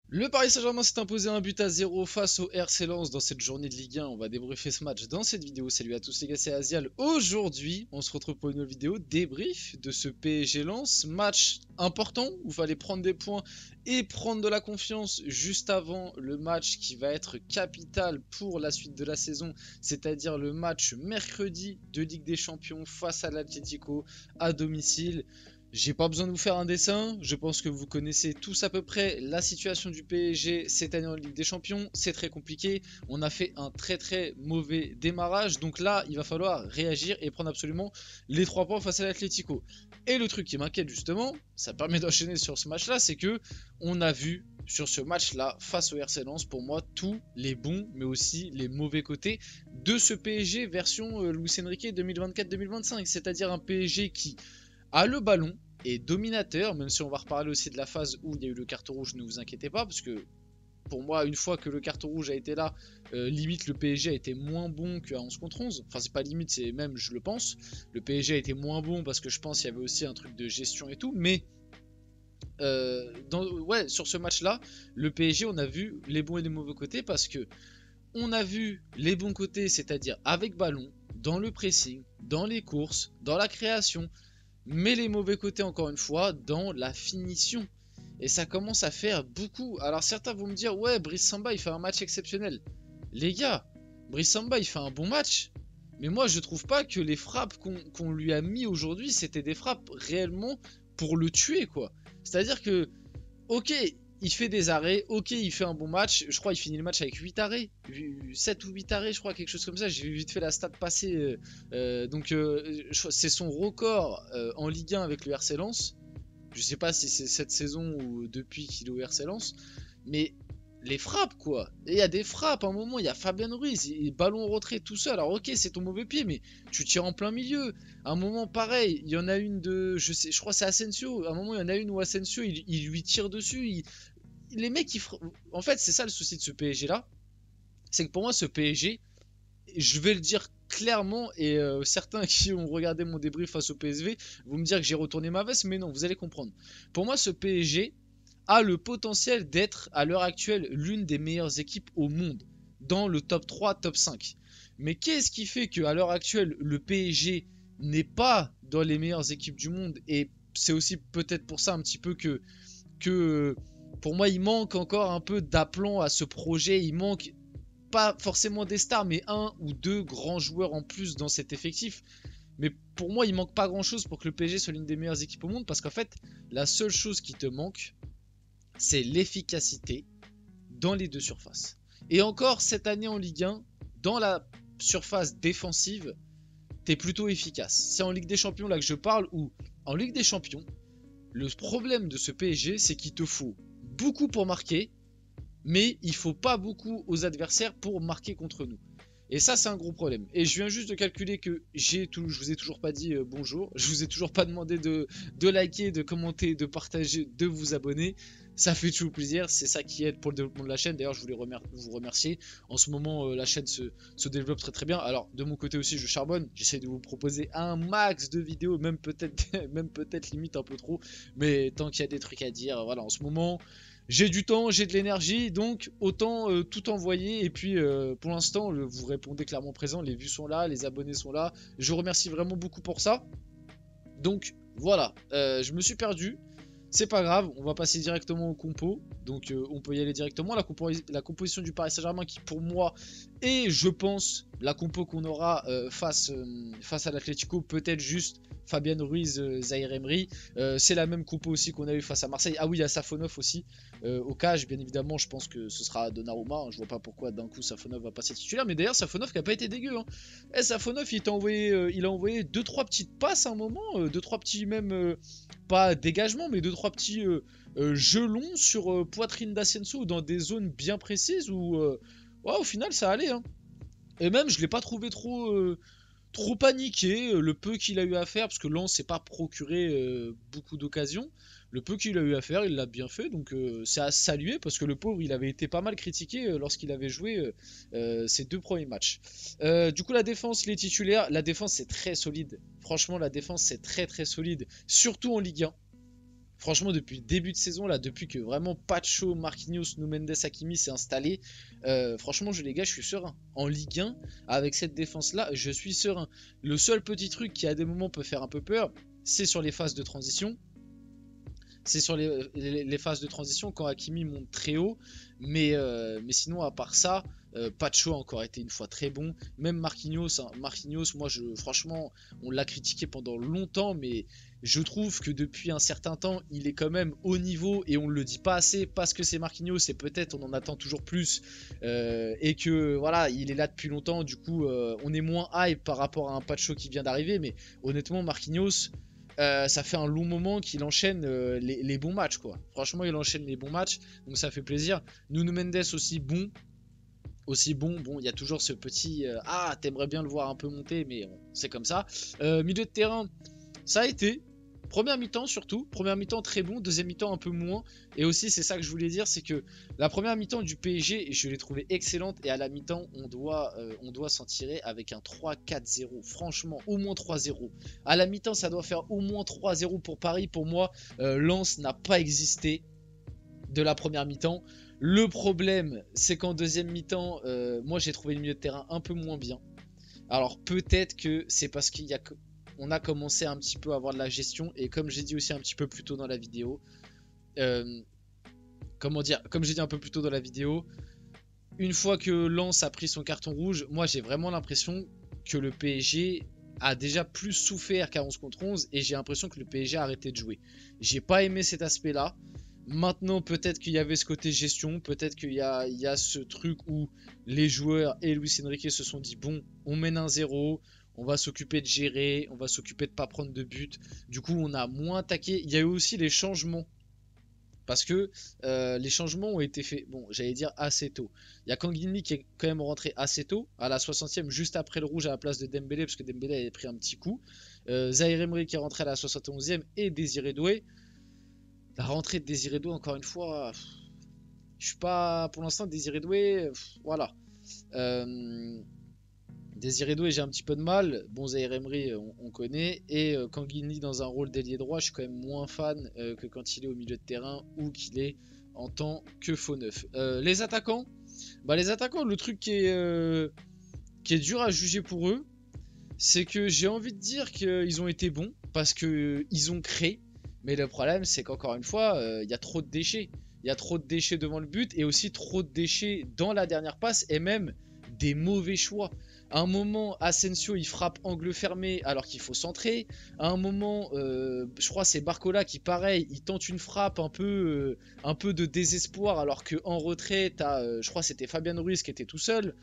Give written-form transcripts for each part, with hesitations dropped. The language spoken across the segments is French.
Le Paris Saint-Germain s'est imposé 1 but à 0 face au RC Lens dans cette journée de Ligue 1. On va débriefer ce match dans cette vidéo. Salut à tous les gars, c'est Azial. Aujourd'hui, on se retrouve pour une nouvelle vidéo débrief de ce PSG Lens. Match important où il fallait prendre des points et prendre de la confiance juste avant le match qui va être capital pour la suite de la saison, c'est-à-dire le match mercredi de Ligue des Champions face à l'Atlético à domicile. J'ai pas besoin de vous faire un dessin, je pense que vous connaissez tous à peu près la situation du PSG cette année en Ligue des Champions, c'est très compliqué, on a fait un très mauvais démarrage, donc là il va falloir réagir et prendre absolument les 3 points face à l'Atlético. Et le truc qui m'inquiète justement, ça permet d'enchaîner sur ce match là, c'est que on a vu sur ce match là face au RC Lens pour moi tous les bons mais aussi les mauvais côtés de ce PSG version Luis Enrique 2024-2025, c'est-à-dire un PSG qui a le ballon, est dominateur, même si on va reparler aussi de la phase où il y a eu le carton rouge, ne vous inquiétez pas, parce que pour moi, une fois que le carton rouge a été là, limite le PSG a été moins bon qu'à 11 contre 11. Enfin, c'est pas limite, c'est même, je le pense. Le PSG a été moins bon parce que je pense qu'il y avait aussi un truc de gestion et tout, mais ouais, sur ce match-là, le PSG, on a vu les bons et les mauvais côtés parce que on a vu les bons côtés, c'est-à-dire avec ballon, dans le pressing, dans les courses, dans la création, mais les mauvais côtés, encore une fois, dans la finition. Et ça commence à faire beaucoup. Alors certains vont me dire, ouais, Brice Samba, il fait un match exceptionnel. Les gars, Brice Samba, il fait un bon match. Mais moi, je trouve pas que les frappes qu'on lui a mis aujourd'hui, c'était des frappes réellement pour le tuer, quoi. C'est-à-dire que, ok, il fait des arrêts, ok, il fait un bon match. Je crois qu'il finit le match avec 8 arrêts. 7 ou 8 arrêts, je crois, quelque chose comme ça. J'ai vite fait la stat passer. C'est son record en Ligue 1 avec le RC Lens. Je sais pas si c'est cette saison ou depuis qu'il est au RC Lens. Mais les frappes, quoi. Et il y a des frappes, à un moment, il y a Fabien Ruiz, ballon en retrait tout seul. Alors ok, c'est ton mauvais pied, mais tu tires en plein milieu. À un moment, pareil, il y en a une de, je crois que c'est Asensio. À un moment, il y en a une où Asensio, il lui tire dessus. Les mecs, en fait, c'est ça le souci de ce PSG là. C'est que pour moi, ce PSG, je vais le dire clairement, et certains qui ont regardé mon débrief face au PSV vont me dire que j'ai retourné ma veste, mais non, vous allez comprendre. Pour moi, ce PSG a le potentiel d'être à l'heure actuelle l'une des meilleures équipes au monde, dans le top 3, top 5. Mais qu'est-ce qui fait qu'à l'heure actuelle, le PSG n'est pas dans les meilleures équipes du monde? Et c'est aussi peut-être pour ça un petit peu que pour moi, il manque encore un peu d'aplomb à ce projet. Il manque pas forcément des stars, mais un ou deux grands joueurs en plus dans cet effectif. Mais pour moi, il manque pas grand chose pour que le PSG soit l'une des meilleures équipes au monde, parce qu'en fait, la seule chose qui te manque, c'est l'efficacité dans les deux surfaces. Et encore cette année en Ligue 1, dans la surface défensive, t'es plutôt efficace. C'est en Ligue des Champions là que je parle, où en Ligue des Champions, le problème de ce PSG, c'est qu'il te faut beaucoup pour marquer, mais il faut pas beaucoup aux adversaires pour marquer contre nous. Et ça, c'est un gros problème. Et je viens juste de calculer que je vous ai toujours pas dit bonjour, je vous ai toujours pas demandé de liker, de commenter, de partager, de vous abonner. Ça fait toujours plaisir, c'est ça qui aide pour le développement de la chaîne. D'ailleurs, je voulais vous remercier. En ce moment, la chaîne se développe très bien. Alors, de mon côté aussi, je charbonne. J'essaie de vous proposer un max de vidéos, même peut-être même peut-être limite un peu trop. Mais tant qu'il y a des trucs à dire, voilà, en ce moment, j'ai du temps, j'ai de l'énergie, donc autant tout envoyer. Et puis pour l'instant, vous répondez clairement présent, les vues sont là, les abonnés sont là. Je vous remercie vraiment beaucoup pour ça. Donc voilà, je me suis perdu. C'est pas grave, on va passer directement au compo. Donc on peut y aller directement. La composition du Paris Saint-Germain qui pour moi est, je pense, la compo qu'on aura face à l'Atlético, peut-être juste Fabien Ruiz, Zaïre Emery. C'est la même compo aussi qu'on a eu face à Marseille. Ah oui, il y a Safonov aussi au cage, bien évidemment. Je pense que ce sera Donnarumma, hein. Je vois pas pourquoi d'un coup Safonov va passer titulaire. Mais d'ailleurs, Safonov qui a pas été dégueu, hein. Safonov, il a envoyé 2-3 petites passes à un moment, 2-3 petits même pas dégagement, mais 2-3 petits jeux longs sur poitrine d'Asensio dans des zones bien précises où ouais, au final ça allait, hein. Et même je l'ai pas trouvé trop paniqué, le peu qu'il a eu à faire, parce que Lens s'est pas procuré beaucoup d'occasions. Le peu qu'il a eu à faire, il l'a bien fait, donc c'est à saluer, parce que le pauvre, il avait été pas mal critiqué lorsqu'il avait joué ses 2 premiers matchs. Du coup, la défense, les titulaires, la défense c'est très solide. Franchement, la défense c'est très solide, surtout en Ligue 1. Franchement, depuis le début de saison, là, depuis que vraiment Pacho, Marquinhos, Nuno Mendes, Hakimi s'est installé, franchement, les gars, je suis serein. En Ligue 1, avec cette défense-là, je suis serein. Le seul petit truc qui, à des moments, peut faire un peu peur, c'est sur les phases de transition. C'est sur les phases de transition quand Hakimi monte très haut. Mais sinon, à part ça, Pacho a encore été une fois très bon. Même Marquinhos, hein. Marquinhos, moi, franchement, on l'a critiqué pendant longtemps, mais je trouve que depuis un certain temps, il est quand même haut niveau et on ne le dit pas assez parce que c'est Marquinhos et peut-être on en attend toujours plus et que voilà, il est là depuis longtemps. Du coup, on est moins hype par rapport à un Pacho qui vient d'arriver, mais honnêtement, Marquinhos. Ça fait un long moment qu'il enchaîne les bons matchs, quoi. Franchement, il enchaîne les bons matchs, donc ça fait plaisir. Nuno Mendes aussi bon. Bon, il y a toujours ce petit ah, t'aimerais bien le voir un peu monter, mais c'est comme ça. Milieu de terrain, ça a été. Première mi-temps surtout, première mi-temps très bon, deuxième mi-temps un peu moins. Et aussi c'est ça que je voulais dire, c'est que la première mi-temps du PSG, je l'ai trouvée excellente. Et à la mi-temps, on doit s'en tirer avec un 3-4-0. Franchement, au moins 3-0. À la mi-temps, ça doit faire au moins 3-0 pour Paris. Pour moi, Lens n'a pas existé de la première mi-temps. Le problème, c'est qu'en deuxième mi-temps, moi j'ai trouvé le milieu de terrain un peu moins bien. Alors peut-être que c'est parce qu'on a commencé un petit peu à avoir de la gestion. Et comme j'ai dit aussi un petit peu plus tôt dans la vidéo, comment dire, comme j'ai dit un peu plus tôt dans la vidéo, une fois que Lens a pris son carton rouge, moi j'ai vraiment l'impression que le PSG a déjà plus souffert qu'à 11 contre 11 et j'ai l'impression que le PSG a arrêté de jouer. J'ai pas aimé cet aspect-là. Maintenant, peut-être qu'il y avait ce côté gestion, peut-être qu'il y a ce truc où les joueurs et Luis Enrique se sont dit bon, on mène un 0, on va s'occuper de gérer, on va s'occuper de pas prendre de but. Du coup, on a moins attaqué. Il y a eu aussi les changements. Parce que les changements ont été faits, bon, j'allais dire assez tôt. Il y a Kangin qui est quand même rentré assez tôt, à la 60e, juste après le rouge à la place de Dembélé, parce que Dembélé avait pris un petit coup. Zahir Emery qui est rentré à la 71e et Désiré Doué. La rentrée de Désiré Doué, encore une fois, je suis pas. Pour l'instant, Désiré Doué, voilà. Désiré Doué, j'ai un petit peu de mal. Bon, Zahir Emery, on connaît. Et Kangini dans un rôle d'ailier droit, je suis quand même moins fan que quand il est au milieu de terrain ou qu'il est en tant que faux neuf. Les attaquants, le truc qui est dur à juger pour eux, c'est que j'ai envie de dire qu'ils ont été bons parce qu'ils ont créé. Mais le problème, c'est qu'encore une fois, il y a trop de déchets. Il y a trop de déchets devant le but et aussi trop de déchets dans la dernière passe et même des mauvais choix. À un moment, Asensio, il frappe angle fermé alors qu'il faut centrer. À un moment, je crois c'est Barcola qui, pareil, il tente une frappe un peu de désespoir alors qu'en retrait, je crois c'était Fabian Ruiz qui était tout seul.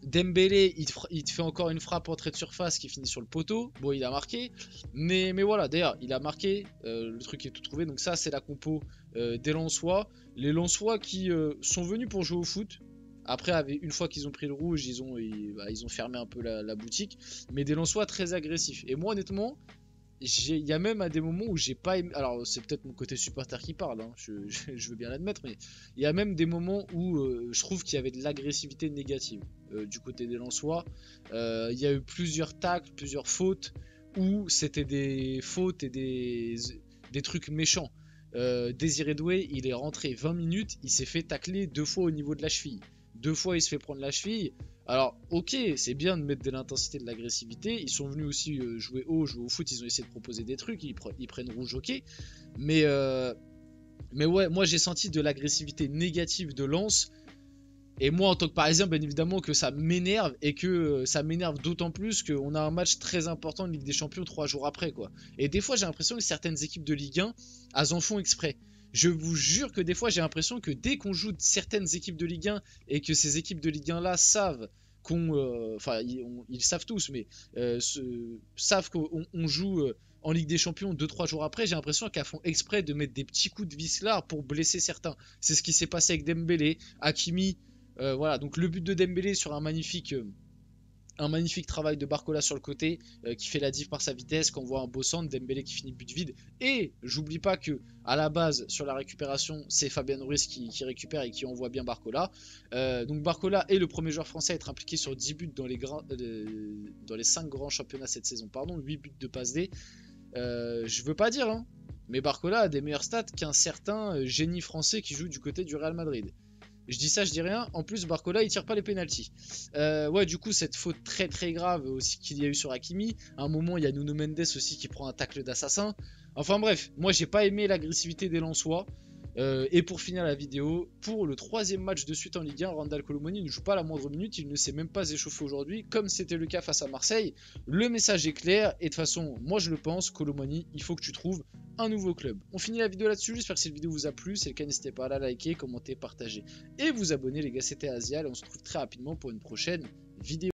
Dembélé, il te fait encore une frappe entrée de surface qui finit sur le poteau. Bon, il a marqué. Mais voilà, d'ailleurs, il a marqué. Le truc est tout trouvé. Donc ça, c'est la compo des Lensois. Les Lensois qui sont venus pour jouer au foot. Après, une fois qu'ils ont pris le rouge, ils ont fermé un peu la boutique. Mais des Lensois très agressifs. Et moi, honnêtement, il y a même à des moments où j'ai pas aimé. Alors, c'est peut-être mon côté supporter qui parle, hein, je veux bien l'admettre, mais il y a même des moments où je trouve qu'il y avait de l'agressivité négative du côté des Lensois. Il y a eu plusieurs tacles, plusieurs fautes où c'était des fautes et des trucs méchants. Désiré Doué, il est rentré 20 minutes, il s'est fait tacler 2 fois au niveau de la cheville. 2 fois, il se fait prendre la cheville. Alors, ok, c'est bien de mettre de l'intensité, de l'agressivité. Ils sont venus aussi jouer haut, jouer au foot. Ils ont essayé de proposer des trucs. Ils prennent rouge, ok. Mais ouais, moi j'ai senti de l'agressivité négative de Lens. Et moi, en tant que Parisien, bien évidemment que ça m'énerve. Et que ça m'énerve d'autant plus qu'on a un match très important de Ligue des Champions 3 jours après, quoi. Et des fois, j'ai l'impression que certaines équipes de Ligue 1, elles en font exprès. Je vous jure que des fois j'ai l'impression que dès qu'on joue certaines équipes de Ligue 1 et que ces équipes de Ligue 1 là savent enfin ils savent tous, mais savent qu'on joue en Ligue des Champions 2-3 jours après, j'ai l'impression qu'elles font exprès de mettre des petits coups de vis là pour blesser certains. C'est ce qui s'est passé avec Dembélé, Hakimi, voilà. Donc le but de Dembélé sur un magnifique travail de Barcola sur le côté qui fait la diff par sa vitesse, qu'on voit un beau centre, Dembélé qui finit but vide. Et j'oublie pas que à la base sur la récupération, c'est Fabian Ruiz qui récupère et qui envoie bien Barcola. Donc Barcola est le premier joueur français à être impliqué sur 10 buts dans les 5 grands championnats cette saison, 8 buts de passe D. Je veux pas dire, hein. Mais Barcola a des meilleurs stats qu'un certain génie français qui joue du côté du Real Madrid. Je dis ça, je dis rien. En plus, Barcola, il tire pas les pénaltys. Ouais, du coup, cette faute très très grave aussi qu'il y a eu sur Hakimi. À un moment, il y a Nuno Mendes aussi qui prend un tacle d'assassin. Enfin bref, moi, j'ai pas aimé l'agressivité des Lensois. Et pour finir la vidéo, pour le 3e match de suite en Ligue 1, Randal Kolo Muani ne joue pas la moindre minute, il ne s'est même pas échauffé aujourd'hui, comme c'était le cas face à Marseille. Le message est clair, et de toute façon, moi je le pense, Kolo Muani, il faut que tu trouves un nouveau club. On finit la vidéo là-dessus, j'espère que cette vidéo vous a plu, c'est le cas, n'hésitez pas à la liker, commenter, partager, et vous abonner les gars, c'était Asial, et on se retrouve très rapidement pour une prochaine vidéo.